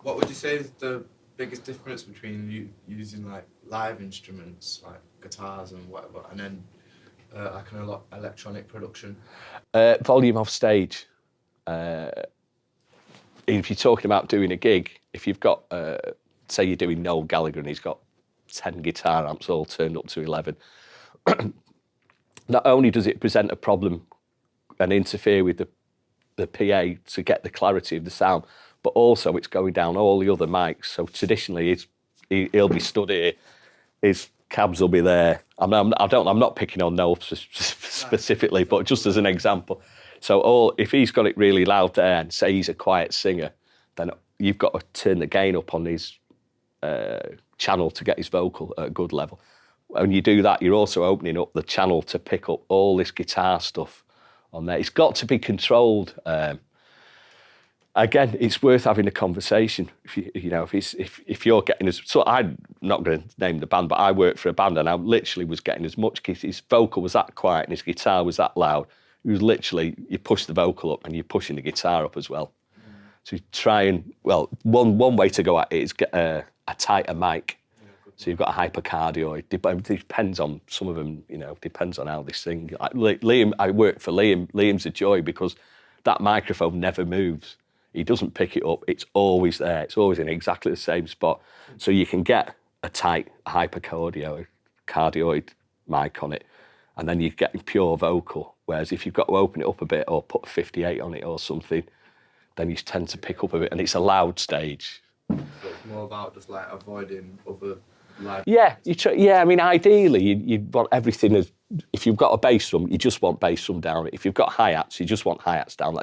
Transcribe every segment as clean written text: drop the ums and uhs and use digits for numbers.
What would you say is the biggest difference between you using like live instruments like guitars and whatever, and then like an electronic production? Volume off stage. If you're talking about doing a gig, if you've got, say you're doing Noel Gallagher and he's got 10 guitar amps all turned up to 11, not only does it present a problem and interfere with the PA to get the clarity of the sound, but also it's going down all the other mics. So traditionally, he'll be stood here, his cabs will be there. I'm not picking on Noel specifically, but just as an example. So if he's got it really loud there and say he's a quiet singer, then you've got to turn the gain up on his channel to get his vocal at a good level. When you do that, you're also opening up the channel to pick up all this guitar stuff on there. It's got to be controlled. Again, it's worth having a conversation. If you're getting as so, I'm not going to name the band, but I worked for a band and I literally was getting as much. His vocal was that quiet and his guitar was that loud. It was literally you push the vocal up and you're pushing the guitar up as well. So you try and one way to go at it is get a tighter mic. So you've got a hypercardioid. It depends on some of them. Depends on how they sing. Like Liam, I work for Liam. Liam's a joy because that microphone never moves. He doesn't pick it up. It's always there. It's always in exactly the same spot. So you can get a tight hypercardioid mic on it, and then you're getting pure vocal. Whereas if you've got to open it up a bit or put a 58 on it or something, then you tend to pick up a bit, and it's a loud stage. So it's more about just like avoiding other live. Yeah, I mean, ideally, you want everything as. If you've got a bass drum, you just want bass drum down. If you've got hi-hats, you just want hi-hats down.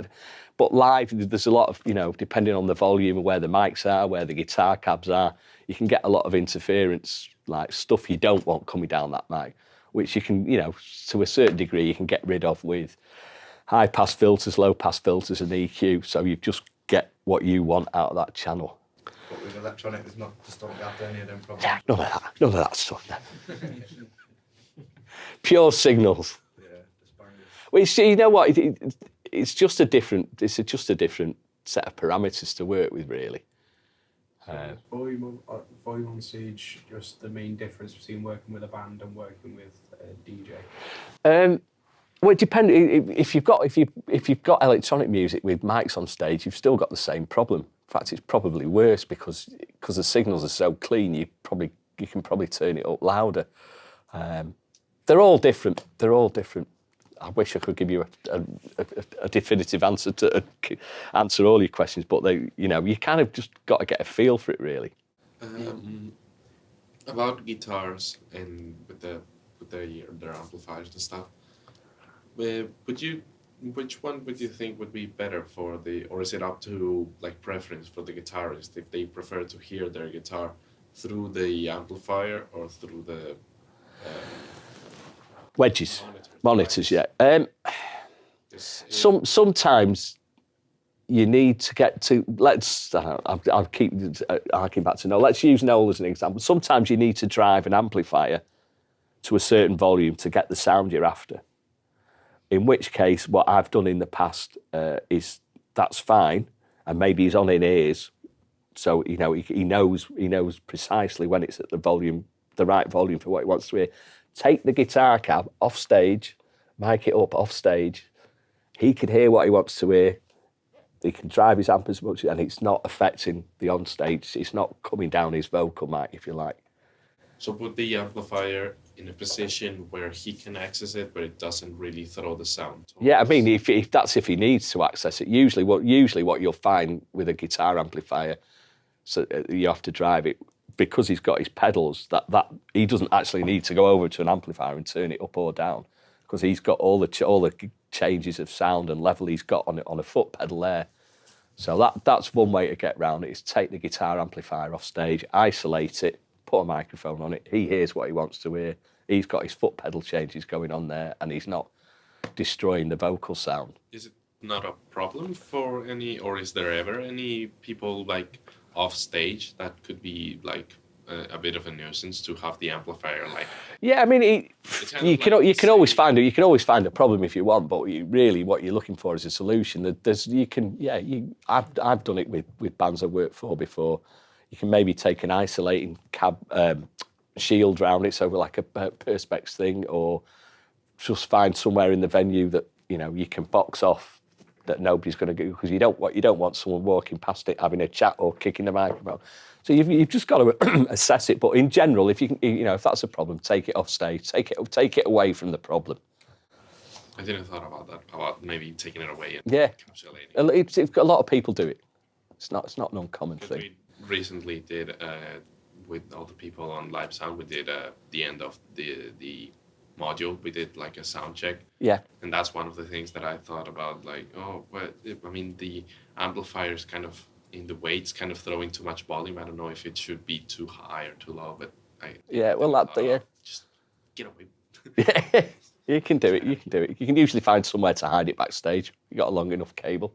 But live, there's a lot of, depending on the volume and where the mics are, where the guitar cabs are, you can get a lot of interference, like stuff you don't want coming down that mic, which you can, to a certain degree, you can get rid of with high-pass filters, low-pass filters and EQ, so you just get what you want out of that channel. But with electronic, there's not just don't have any of them problems. Yeah, none of that stuff. Pure signals. Yeah, just bangers. Which, you know what, it's just a different set of parameters to work with, really. Volume on stage, just the main difference between working with a band and working with a DJ? Well, it depends. If you've got electronic music with mics on stage, you've still got the same problem. In fact, it's probably worse because the signals are so clean. You can probably turn it up louder. They're all different. I wish I could give you a definitive answer to answer all your questions, but you kind of just got to get a feel for it, really. About guitars and with their amplifiers and stuff. Which one would you think would be better or is it up to like preference for the guitarist if they prefer to hear their guitar through the amplifier or through the wedges, monitors? Yeah. Sometimes you need to get to. I'll keep harking back to Noel. Let's use Noel as an example. Sometimes you need to drive an amplifier to a certain volume to get the sound you're after. In which case, what I've done in the past is that's fine, and maybe he's on in-ears, so he knows precisely when it's at the right volume for what he wants to hear. Take the guitar cab off stage, mic it up off stage. He can hear what he wants to hear. He can drive his amp as much, and it's not affecting the on stage. It's not coming down his vocal mic, if you like. So put the amplifier in a position where he can access it, but it doesn't really throw the sound. Yeah, I mean, if he needs to access it, usually what you'll find with a guitar amplifier, so you have to drive it because he's got his pedals. That he doesn't actually need to go over to an amplifier and turn it up or down because he's got all the changes of sound and level he's got on a foot pedal there. So that's one way to get round it: is take the guitar amplifier off stage, isolate it, put a microphone on it. He hears what he wants to hear. He's got his foot pedal changes going on there, and he's not destroying the vocal sound. Is it not a problem for any, or is there ever any people like off stage that could be like a bit of a nuisance to have the amplifier like. Yeah, I mean, kind you of can like you can always saying- find a problem if you want, but really what you're looking for is a solution. I've done it with bands I've worked for before. You can maybe take an isolating shield round it, so like a perspex thing, or just find somewhere in the venue that you can box off that nobody's going to go, because you don't want someone walking past it having a chat or kicking the microphone. So you've just got to assess it. But in general, if you can, if that's a problem, take it off stage, take it away from the problem. I didn't thought about that, about maybe taking it away and Yeah, encapsulating. A lot of people do it. It's not an uncommon Because thing. we recently did with all the people on Live Sound, we did the end of the module. We did like a sound check. Yeah. And that's one of the things that I thought about, like, I mean, the amplifier's kind of in the way, it's kind of throwing too much volume. I don't know if it should be too high or too low, but just get away. You can do it. You can usually find somewhere to hide it backstage. You got a long enough cable.